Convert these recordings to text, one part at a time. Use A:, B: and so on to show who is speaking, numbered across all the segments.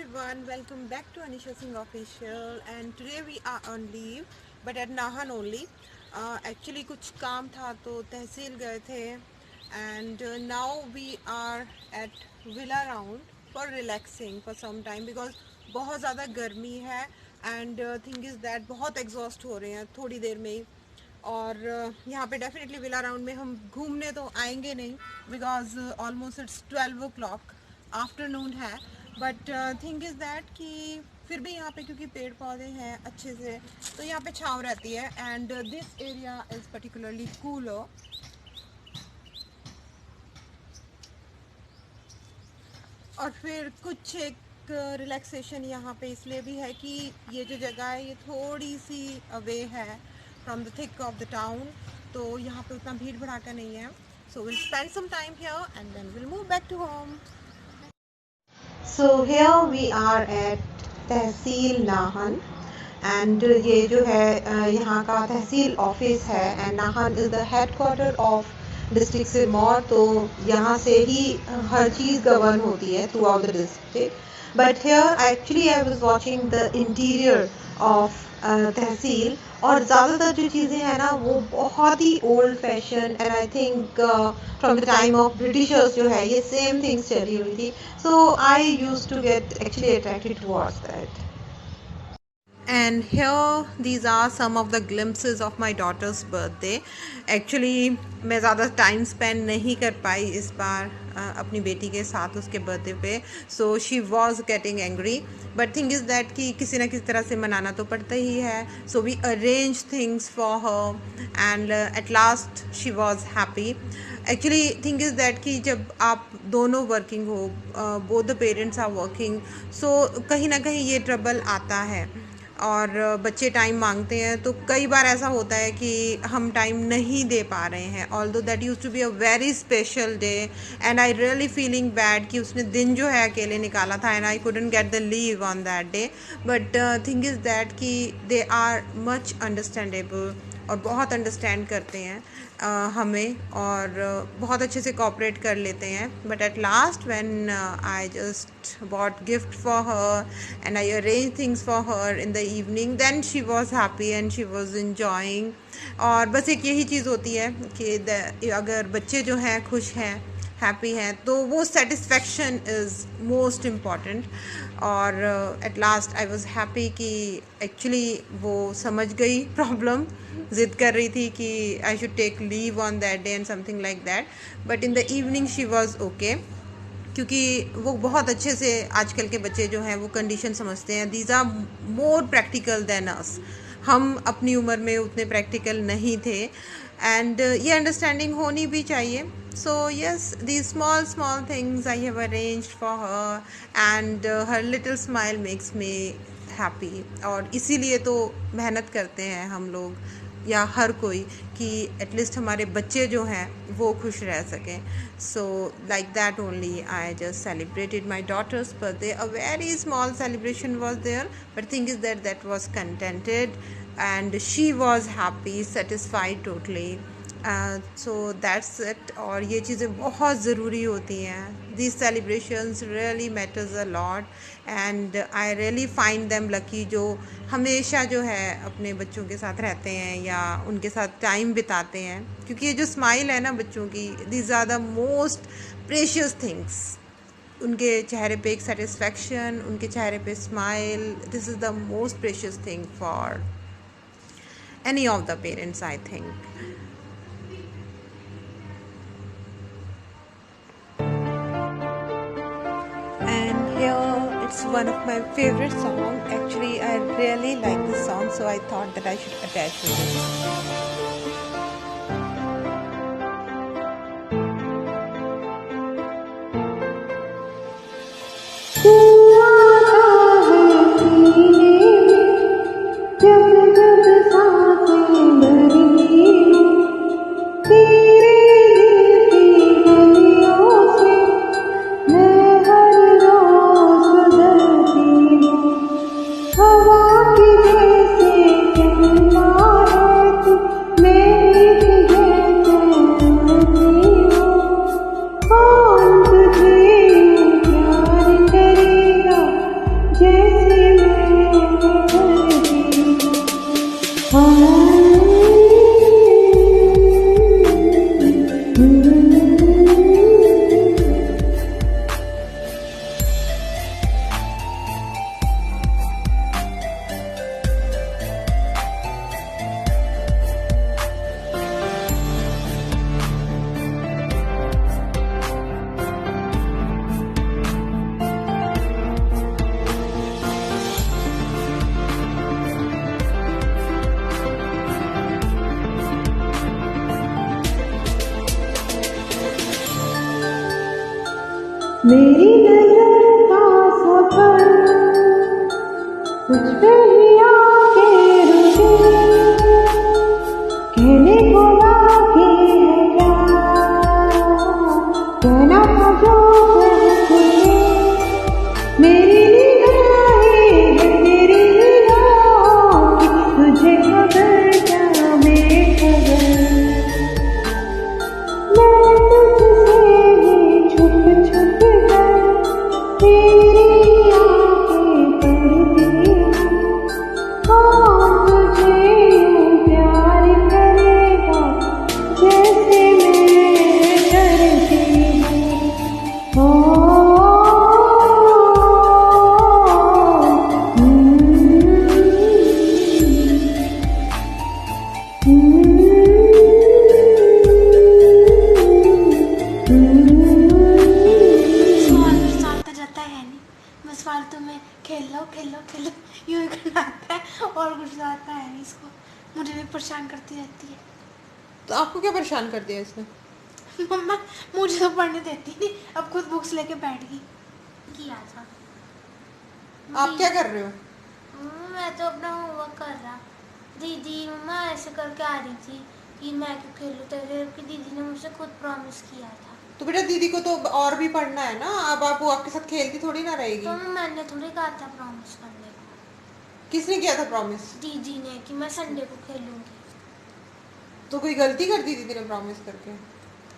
A: everyone, welcome back to Anisha Singh Official and today we are on leave but at Nahan only. Actually कुछ काम था तो तहसील गए थे and now we are at Villa Round for relaxing for some time because बहुत ज़्यादा गर्मी है and thing is that बहुत exhaust हो रहे हैं थोड़ी देर में ही और यहाँ पे डेफिनेटली विला राउंड में हम घूमने तो आएंगे नहीं because almost it's 12 o'clock afternoon है बट थिंग इज़ दैट कि फिर भी यहाँ पे क्योंकि पेड़ पौधे हैं अच्छे से तो यहाँ पे छाँव रहती है and this area is particularly cooler और फिर कुछ एक रिलैक्सेशन यहाँ पे इसलिए भी है कि ये जो जगह है ये थोड़ी सी अवे है from the thick of the town तो यहाँ पे उतना भीड़ भड़ाका नहीं है so will spend some time here and then will move back to home so here we are at tehsil Nahan and ये जो है यहाँ का तहसील ऑफिस है and Nahan is the headquarter of district Sirmaur तो यहाँ से ही हर चीज़ गवर्न होती है throughout the district but here actually I was watching the interior of tehsil और ज़्यादातर जो चीज़ें हैं ना वो बहुत ही old fashion and I think from the time of Britishers जो है ये सेम थिंग्स चली हुई थी so I used to get actually attracted towards that and here these are some of the glimpses of my daughter's birthday actually मैं ज़्यादा time spend नहीं कर पाई इस बार अपनी बेटी के साथ उसके बर्थडे पे so she was getting angry but thing is that कि किसी ना किसी तरह से मनाना तो पड़ता ही है so we arrange things for her and at last she was happy actually thing is that कि जब आप दोनों वर्किंग हो both the parents are working so कहीं ना कहीं ये ट्रबल आता है और बच्चे टाइम मांगते हैं तो कई बार ऐसा होता है कि हम टाइम नहीं दे पा रहे हैं although that use to be a very special day and I really feeling bad कि उसने दिन जो है अकेले निकाला था and I couldn't get the leave on that day but thing is that कि दे आर मच अंडरस्टैंडेबल और बहुत अंडरस्टैंड करते हैं हमें और बहुत अच्छे से कोऑपरेट कर लेते हैं but at last when I just bought gift for her and I arrange things for her in the evening then she was happy and she was enjoying और बस एक यही चीज़ होती है कि अगर बच्चे जो हैं खुश हैं हैप्पी हैं तो वो सेटिस्फेक्शन इज़ मोस्ट इम्पॉर्टेंट और at last I was happy कि एक्चुअली वो समझ गई प्रॉब्लम ज़िद कर रही थी कि I should take leave on that day and something like that but in the evening she was okay क्योंकि वो बहुत अच्छे से आजकल के बच्चे जो हैं वो कंडीशन समझते हैं these are more practical than us हम अपनी उम्र में उतने प्रैक्टिकल नहीं थे एंड ये अंडरस्टैंडिंग होनी भी चाहिए so yes the small things I have arranged for her and her little smile makes me happy और इसीलिए तो मेहनत करते हैं हम लोग या हर कोई कि एटलीस्ट हमारे बच्चे जो हैं वो खुश रह सकें so like that only I just celebrated my daughter's birthday a very small celebration was there but thing is that was contented and she was happy satisfied totally so that's it और ये चीज़ें बहुत ज़रूरी होती हैं these celebrations really matters a lot and I really find them lucky जो हमेशा जो है अपने बच्चों के साथ रहते हैं या उनके साथ टाइम बिताते हैं क्योंकि ये जो स्माइल है ना बच्चों की these are the most precious things उनके चेहरे पे एक सेटिस्फैक्शन उनके चेहरे पे smile this is the most precious thing for any of the parents I think and here it's one of my favorite songs actually I really like this song so I thought that I should attach with it मेरी नजर का सफर कुछ पे ही आके रुके, कहने को बाकी है क्या, कहना था जो कह चुके। मेरी निगाहें है तेरी निगाहों की, तुझे खबर क्या बेखबर। मैं तुझसे ही छुप छुप कर तेरी आंखें पढ़ती हूँ। कौन तुझे यूं प्यार करेगा जैसे मैं करती हूँ।
B: जाता है नहीं, बस फालतू में खेल लो यूं ही करना आता है और कुछ आता है नहीं इसको। मुझे भी परेशान करती रहती है।
A: तो आपको क्या परेशान कर दिया इसने?
B: मम्मा मुझे तो पढ़ने देती नहीं, अब खुद बुक्स लेके बैठ गई। किया था
A: आप क्या कर रहे हो?
B: मैं तो अपना होमवर्क कर रहा। दीदी मम्मा ऐसे करके आ रही थी कि मैं क्यों खेलूं तेरे, की दीदी ने मुझसे खुद प्रॉमिस किया था।
A: तो बेटा दीदी को तो और भी पढ़ना है ना, अब आप वो आपके साथ खेलती थोड़ी ना रहेगी।
B: तो मैंने थोड़ी कहा था प्रॉमिस करने को।
A: किसने किया था प्रॉमिस?
B: दीदी ने, कि मैं संडे को खेलूंगी।
A: तो कोई गलती कर दी दीदी ने प्रॉमिस करके?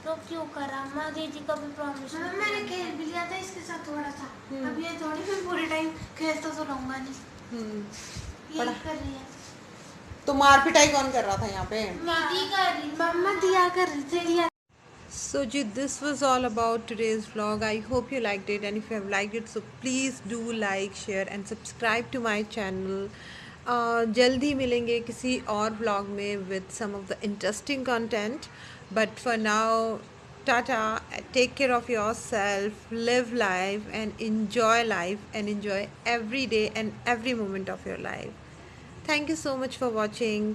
B: तो क्यों करा माँ, दीदी का भी प्रॉमिस। मैंने खेल भी लिया था इसके साथ थोड़ा सा, अब ये थोड़ी मैं पूरे टाइम खेलता तो रहूंगा नहीं। यही कर रही है।
A: तो मार पिटाई कौन कर रहा था यहाँ पे?
B: दीदी कर रही, मम्मा दिया कर रही थी दिया।
A: So ji, this was all about today's vlog. I hope you liked it, and if you have liked it, so please do like, share and subscribe to my channel. जल्दी मिलेंगे किसी और vlog में with some of the interesting content. But for now, tata. Take care of yourself, live life and enjoy every day and every moment of your life. Thank you so much for watching.